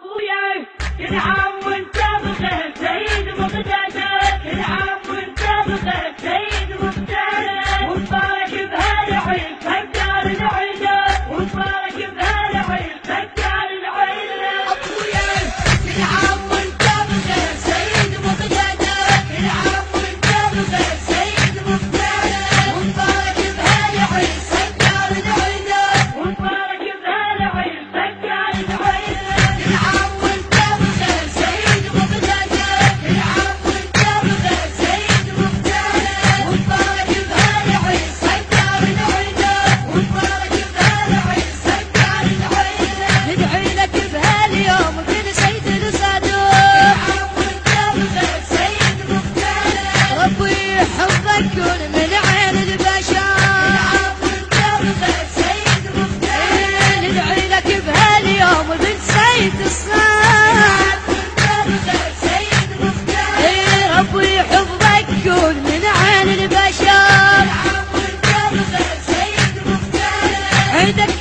ابويا كل عام وانت بخير سيد مقتدر، كل عام وانت بخير سيد مقتدر، ومبارك بهالعيد فجار العيله، ومبارك بهالعيد فجار العيله. ابويا كل عام وانت بخير سيد مقتدر، كل عام وانت بخير سيد مقتدر، ومبارك بهالعيد فجار العيله، ومبارك بهالعيد فجار العيله. كل عام وانت بخير سيد مقتدر، كل عام وانت بخير سيد مقتدر، ومبارك بهالعيد فجار العيله، ومبارك بهالعيد فجار العيله. ندعي لك بهاليوم كل سيد الصدوق، كل عام وانت بخير سيد مقتدر، ربي يحفظك كل من عين البشر، كل عام وانت بخير سيد مقتدر. ندعي لك بهاليوم بنت سيد الصاد، كل عام وانت بخير سيد مقتدر، ربي يحفظك كل من عين البشر، كل عام وانت بخير سيد مقتدر. عيدك